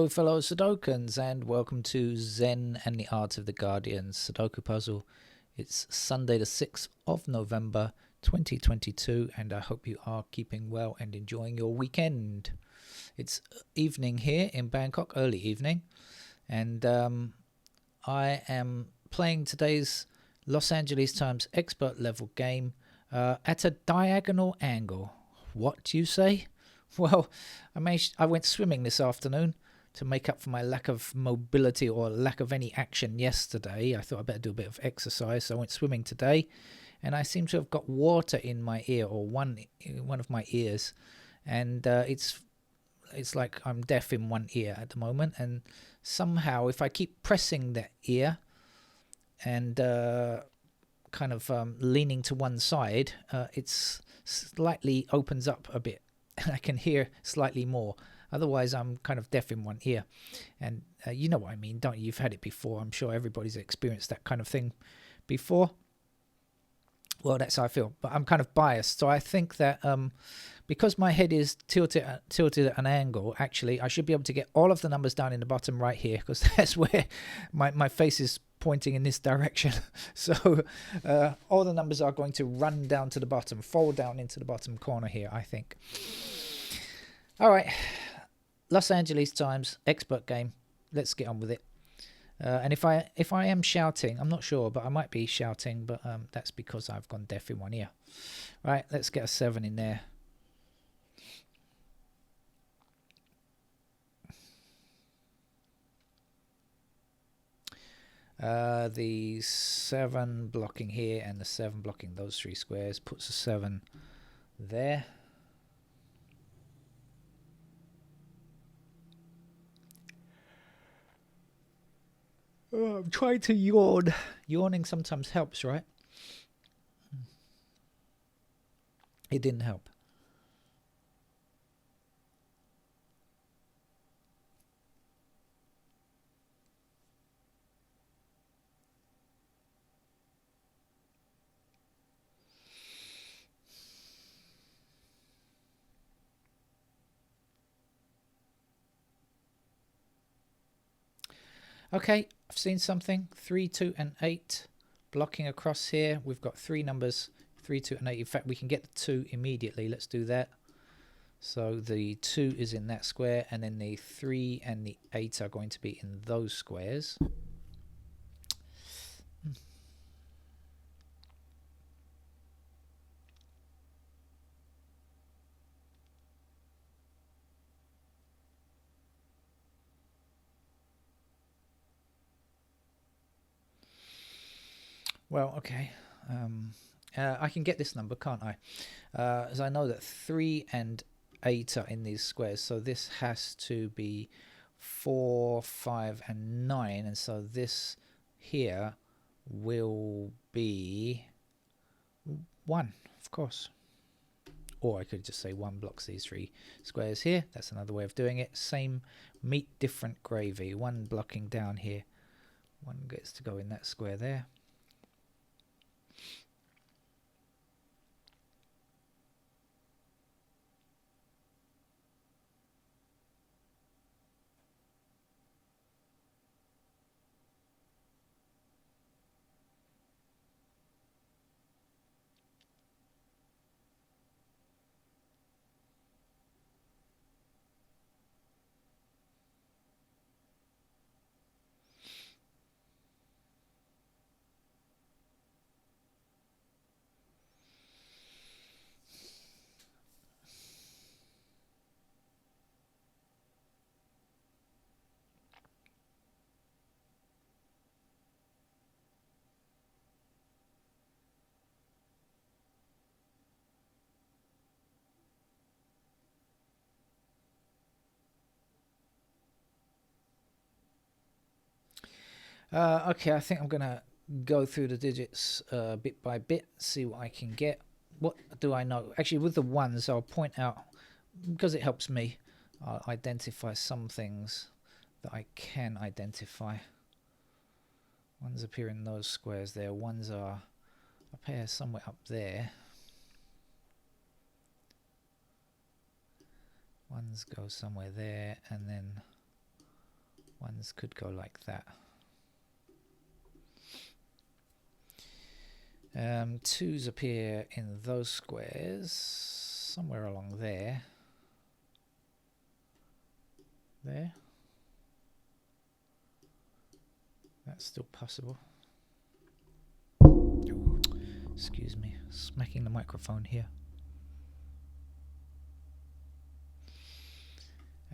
Hello, fellow Sudokans, and welcome to Zen and the Art of the Guardian Sudoku Puzzle. It's Sunday the 6th of November 2022, and I hope you are keeping well and enjoying your weekend. It's evening here in Bangkok, early evening, and I am playing today's Los Angeles Times expert level game at a diagonal angle. What do you say? Well, I went swimming this afternoon to make up for my lack of mobility or lack of any action yesterday. I thought I'd better do a bit of exercise, so I went swimming today, and I seem to have got water in my ear, or one of my ears, and it's like I'm deaf in one ear at the moment, and somehow if I keep pressing that ear and kind of leaning to one side, it's slightly opens up a bit. And I can hear slightly more. Otherwise, I'm kind of deaf in one ear. And you know what I mean, don't you? You've had it before. I'm sure everybody's experienced that kind of thing before. Well, that's how I feel. But I'm kind of biased. So I think that because my head is tilted at an angle, actually, I should be able to get all of the numbers down in the bottom right here, because that's where my face is pointing in this direction. So all the numbers are going to run down to the bottom, fall down into the bottom corner here, I think. All right, Los Angeles Times expert game. Let's get on with it. And if I am shouting, I'm not sure, but I might be shouting, but that's because I've gone deaf in one ear. Right, let's get a 7 in there. The 7 blocking here and the 7 blocking those 3 squares puts a 7 there. Oh, I'm trying to yawn. Yawning sometimes helps, right? It didn't help. Okay, I've seen something. 3, 2, and 8 blocking across here. We've got 3 numbers, 3, 2, and 8. In fact, we can get the 2 immediately. Let's do that. So the 2 is in that square, and then the 3 and the 8 are going to be in those squares. Well, okay. I can get this number, can't I? As I know that 3 and 8 are in these squares, so this has to be 4, 5, and 9, and so this here will be 1, of course. Or I could just say 1 blocks these 3 squares here. That's another way of doing it. Same meat, different gravy. 1 blocking down here. 1 gets to go in that square there. Okay, I think I'm going to go through the digits bit by bit, see what I can get. What do I know? Actually, with the 1s, I'll point out, because it helps me, I'll identify some things that I can identify. 1s appear in those squares there. 1s are up here, somewhere up there. 1s go somewhere there, and then Ones could go like that. 2s appear in those squares, somewhere along there. There. That's still possible. Ooh, excuse me, smacking the microphone here.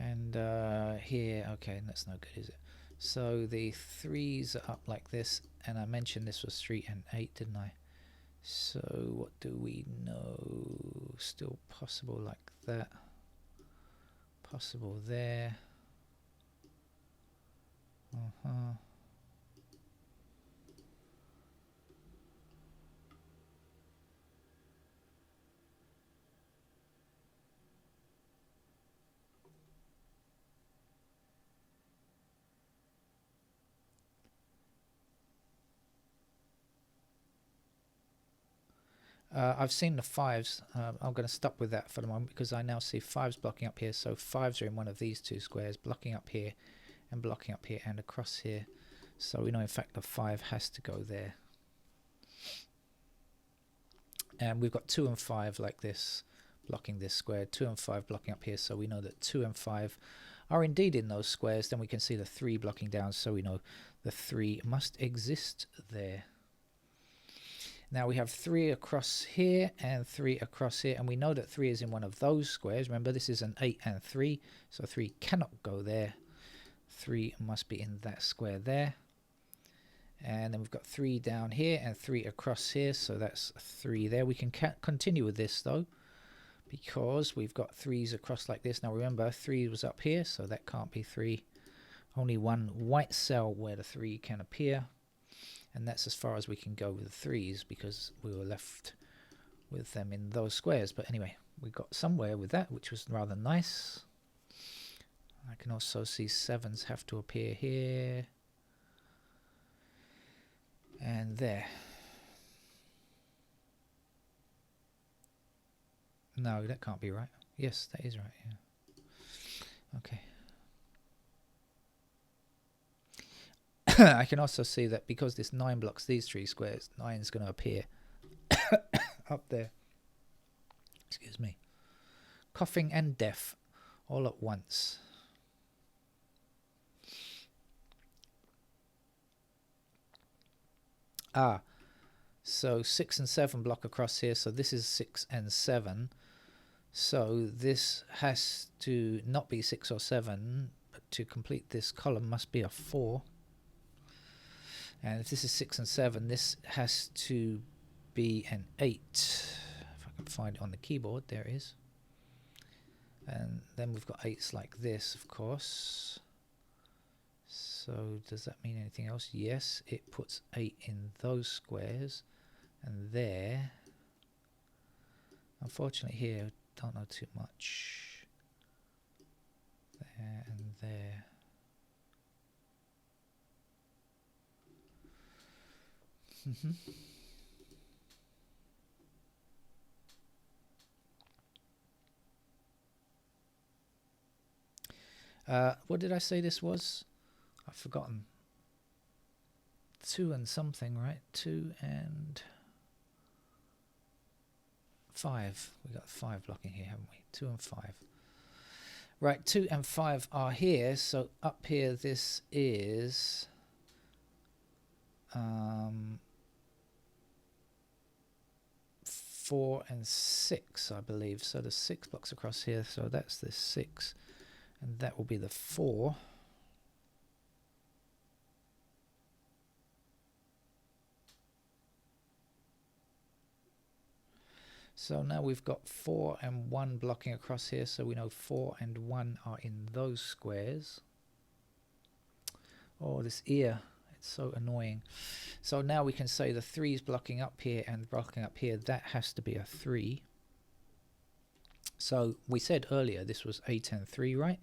And here, okay, that's no good, is it? So the 3s are up like this, and I mentioned this was 3 and 8, didn't I? So what do we know? Still possible like that. Possible there. I've seen the 5s. I'm going to stop with that for the moment because I now see 5s blocking up here. So 5s are in one of these 2 squares, blocking up here and blocking up here and across here. So we know in fact the 5 has to go there. And we've got 2 and 5 like this, blocking this square, 2 and 5 blocking up here. So we know that 2 and 5 are indeed in those squares. Then we can see the 3 blocking down. So we know the 3 must exist there. Now we have 3 across here and 3 across here, and we know that 3 is in one of those squares. Remember, this is an 8 and 3, so 3 cannot go there. 3 must be in that square there. And then we've got 3 down here and 3 across here, so that's 3 there. We can continue with this though, because we've got 3s across like this. Now remember, 3 was up here, so that can't be 3. Only one white cell where the 3 can appear. And that's as far as we can go with the 3s because we were left with them in those squares. But anyway, we got somewhere with that, which was rather nice. I can also see 7s have to appear here and there. No, that can't be right. Yes, that is right. Yeah. Okay. I can also see that because this 9 blocks these 3 squares, 9 is going to appear up there. Excuse me. Coughing and deaf all at once. So 6 and 7 block across here. So this is 6 and 7. So this has to not be 6 or 7, but to complete this column must be a 4. And if this is 6 and 7, this has to be an 8. If I can find it on the keyboard, there it is. And then we've got 8s like this, of course. So does that mean anything else? Yes, it puts 8 in those squares. And there. Unfortunately here, don't know too much. There and there. What did I say this was? I've forgotten. 2 and something, right? 2 and 5. We got 5 blocking here, haven't we? 2 and 5. Right, 2 and 5 are here. So up here, this is 4 and 6, I believe. So there's 6 blocks across here. So that's the 6, and that will be the 4. So now we've got 4 and 1 blocking across here. So we know 4 and 1 are in those squares. Oh, this ear. It's so annoying. So now we can say the 3 is blocking up here and blocking up here. That has to be a 3. So we said earlier this was 8 and 3, right?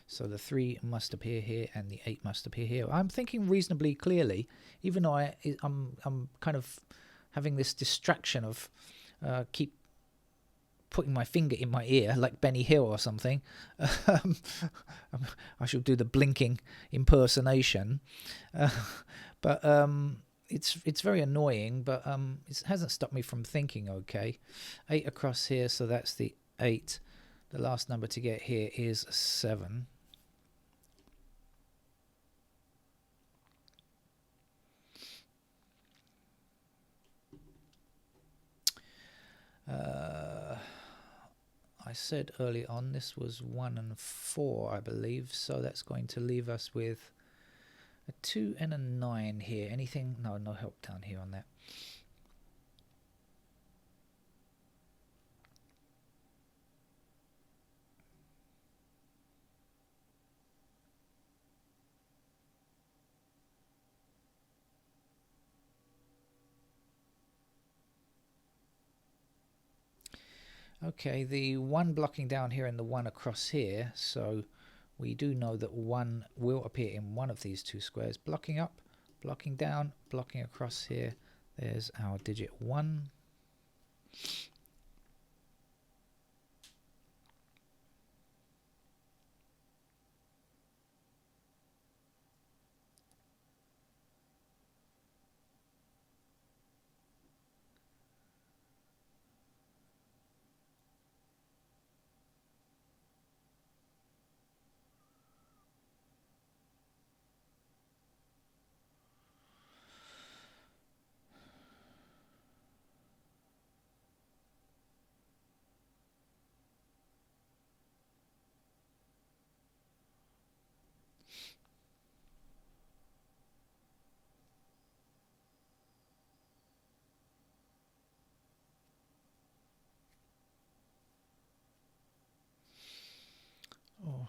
So the 3 must appear here and the 8 must appear here. I'm thinking reasonably clearly, even though I'm kind of having this distraction of keep putting my finger in my ear like Benny Hill or something. Um, I should do the blinking impersonation. But it's very annoying, but it hasn't stopped me from thinking. Okay, 8 across here, so that's the 8. The last number to get here is 7. I said early on this was 1 and 4, I believe, so that's going to leave us with a 2 and a 9 here. Anything? No help down here on that. Okay, the 1 blocking down here and the 1 across here, so we do know that 1 will appear in one of these 2 squares. Blocking up, blocking down, blocking across here. There's our digit 1. Oh.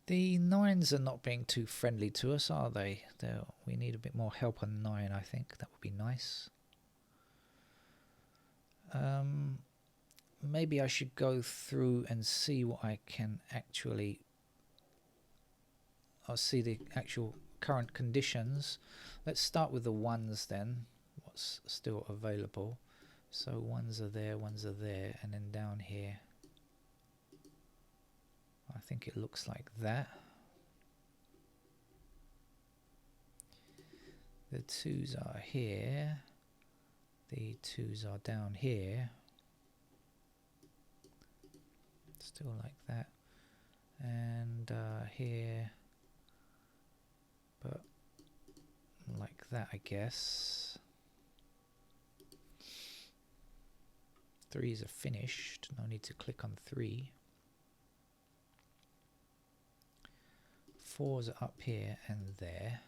The 9s are not being too friendly to us, are they? We need a bit more help on 9, I think. That would be nice. Maybe I should go through and see what I can actually... I'll see the actual current conditions. Let's start with the 1s then. What's still available? So 1s are there, 1s are there, and then down here I think it looks like that. The 2s are here, the 2s are down here, still like that, and here, but like that, I guess. 3s are finished, no need to click on 3. 4s are up here and there.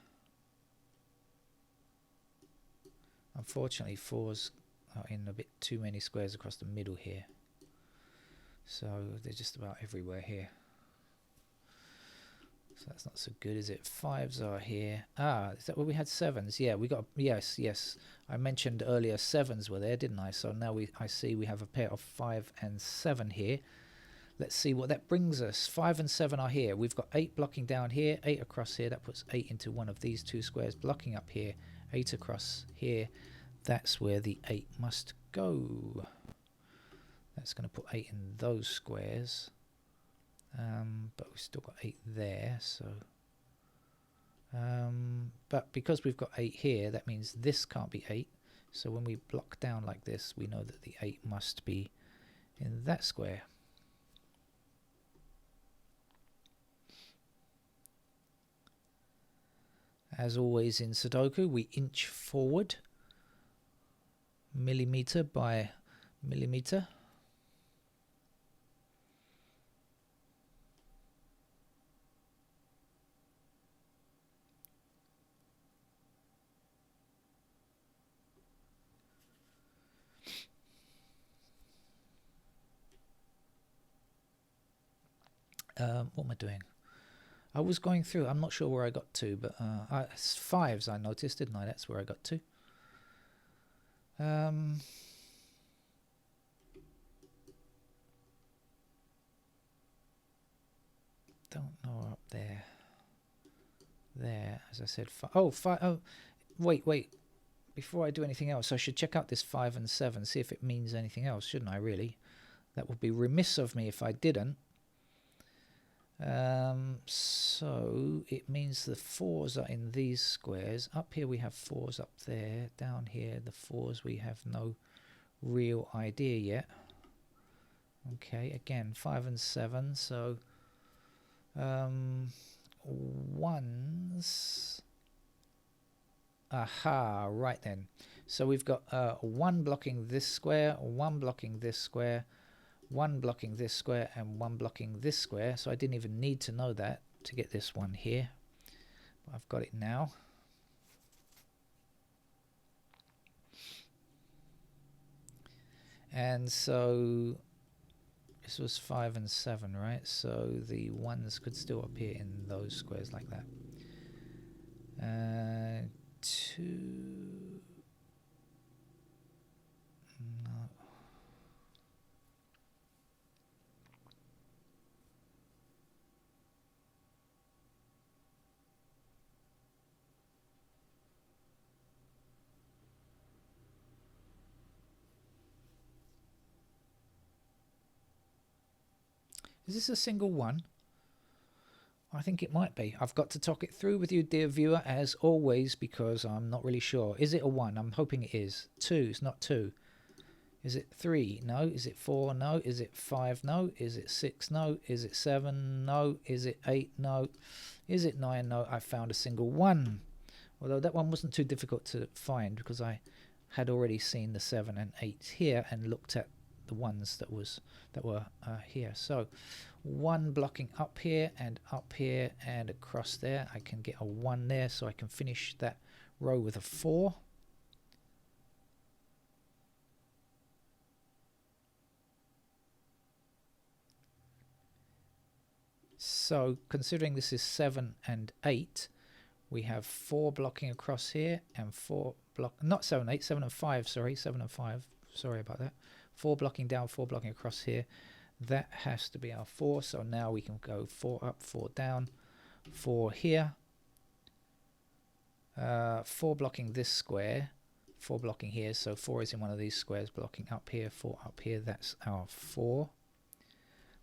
Unfortunately, 4s are in a bit too many squares across the middle here, so they're just about everywhere here. So that's not so good, is it? 5s are here. Is that where we had 7s? Yeah, we got, yes. I mentioned earlier 7s were there, didn't I? So now I see we have a pair of 5 and 7 here. Let's see what that brings us. 5 and 7 are here. We've got 8 blocking down here, 8 across here. That puts 8 into one of these 2 squares. Blocking up here, 8 across here. That's where the 8 must go. That's going to put 8 in those squares. But we've still got 8 there, so... but because we've got 8 here, that means this can't be 8. So when we block down like this, we know that the 8 must be in that square. As always in Sudoku, we inch forward, millimeter by millimeter. What am I doing? I was going through, I'm not sure where I got to, but 5s I noticed, didn't I? That's where I got to. there. There, as I said, oh, wait. Before I do anything else, I should check out this 5 and 7, see if it means anything else, shouldn't I, really? That would be remiss of me if I didn't. So it means the 4s are in these squares. Up here we have 4s up there. Down here, the 4s we have no real idea yet. Okay, again, 5 and 7, so 1s. Aha, right then. So we've got 1 blocking this square, 1 blocking this square, 1 blocking this square, and 1 blocking this square. So I didn't even need to know that to get this one here. But I've got it now. And so this was 5 and 7, right? So the 1s could still appear in those squares like that. 2. No. Is this a single one? I think it might be. I've got to talk it through with you, dear viewer, as always, because I'm not really sure. Is it a 1? I'm hoping it is. 2, it's not 2. Is it 3? No. Is it 4? No. Is it 5? No. Is it 6? No. Is it 7? No. Is it 8? No. Is it 9? No. I found a single 1. Although that one wasn't too difficult to find because I had already seen the 7 and 8 here and looked at the ones that were here. So 1 blocking up here and across there. I can get a 1 there, so I can finish that row with a 4. So considering this is 7 and 8, we have 4 blocking across here and 4 not 7 8, 7 and 5, sorry, 7 and 5, sorry about that. 4 blocking down, 4 blocking across here. That has to be our 4. So now we can go 4 up, 4 down, 4 here. 4 blocking this square, 4 blocking here. So 4 is in one of these squares, blocking up here, 4 up here. That's our 4.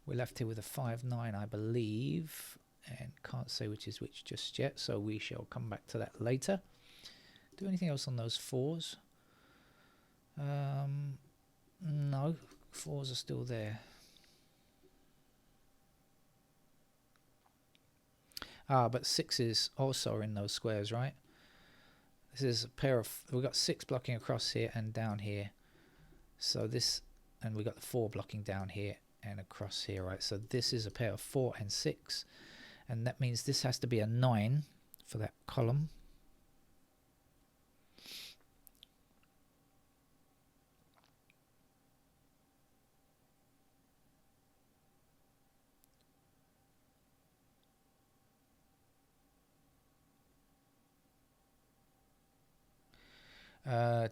We're left here with a 5, 9, I believe. And can't say which is which just yet. So we shall come back to that later. Do anything else on those 4s? No, 4s are still there. But 6s also are in those squares, right? This is a pair of, we've got 6 blocking across here and down here. So this, and we've got the 4 blocking down here and across here, right? So this is a pair of 4 and 6. And that means this has to be a 9 for that column.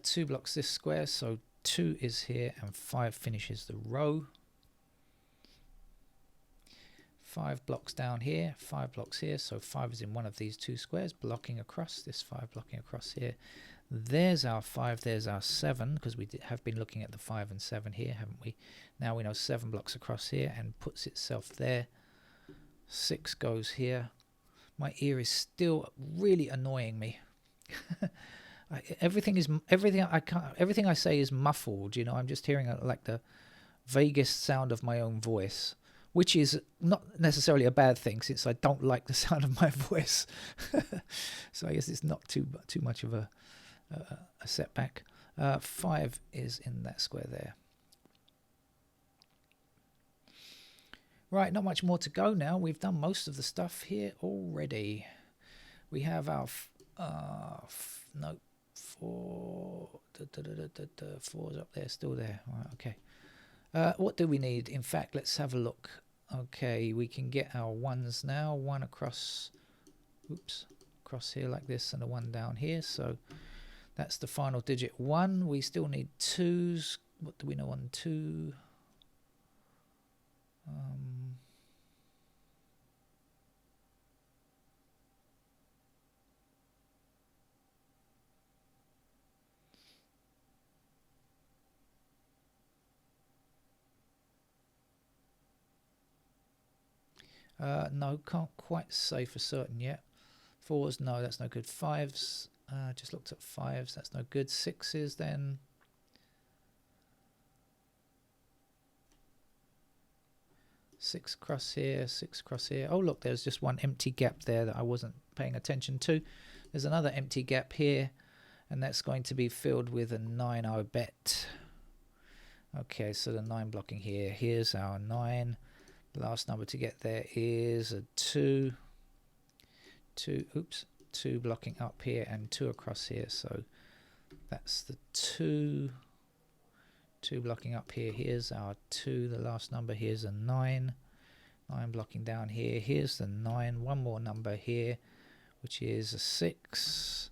Two blocks this square, so 2 is here and 5 finishes the row. 5 blocks down here, 5 blocks here, so 5 is in one of these 2 squares, blocking across, this 5 blocking across here. There's our 5, there's our 7, because we have been looking at the 5 and 7 here, haven't we? Now we know 7 blocks across here and puts itself there. 6 goes here. My ear is still really annoying me. Everything I say is muffled, you know. I'm just hearing like the vaguest sound of my own voice, which is not necessarily a bad thing since I don't like the sound of my voice. So I guess it's not too much of a setback. 5 is in that square there. Right, not much more to go now. We've done most of the stuff here already. We have our 4's up there, still there. Right, okay. What do we need? In fact, let's have a look. Okay, we can get our 1s now. 1 across, across here like this, and a 1 down here. So that's the final digit 1. We still need 2s. What do we know on 2? No, can't quite say for certain yet. 4s, no, that's no good. 5s, just looked at 5s, that's no good. 6s then. Six across here, 6 across here. Oh look, there's just one empty gap there that I wasn't paying attention to. There's another empty gap here, and that's going to be filled with a 9, I bet. Okay, so the 9 blocking here. Here's our 9. The last number to get there is a 2. 2 blocking up here and 2 across here. So that's the 2. 2 blocking up here. Here's our 2. The last number. Here's a 9. 9 blocking down here. Here's the 9. One more number here, which is a 6.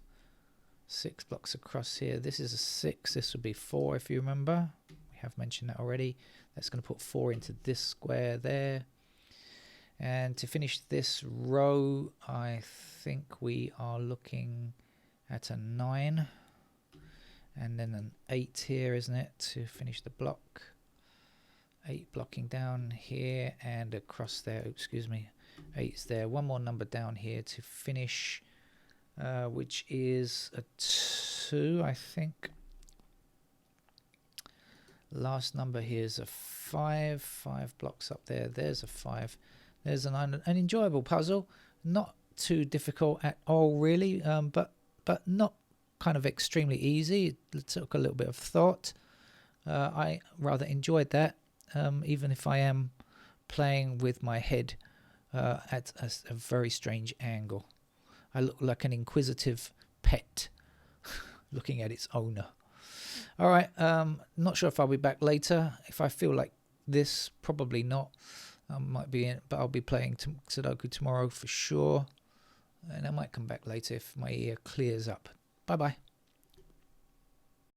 6 blocks across here. This is a 6. This would be 4 if you remember. We have mentioned that already. That's going to put 4 into this square there. And to finish this row, I think we are looking at a 9. And then an 8 here, isn't it, to finish the block. 8 blocking down here and across there. Oops, excuse me. 8's there. One more number down here to finish, which is a 2, I think. Last number here is a 5. 5 blocks up there. There's a 5. There's an enjoyable puzzle. Not too difficult at all, really, but not kind of extremely easy. It took a little bit of thought. I rather enjoyed that, even if I am playing with my head at a very strange angle. I look like an inquisitive pet looking at its owner. All right, not sure if I'll be back later. If I feel like this, probably not. I might be in, but I'll be playing Sudoku tomorrow for sure. And I might come back later if my ear clears up. Bye-bye.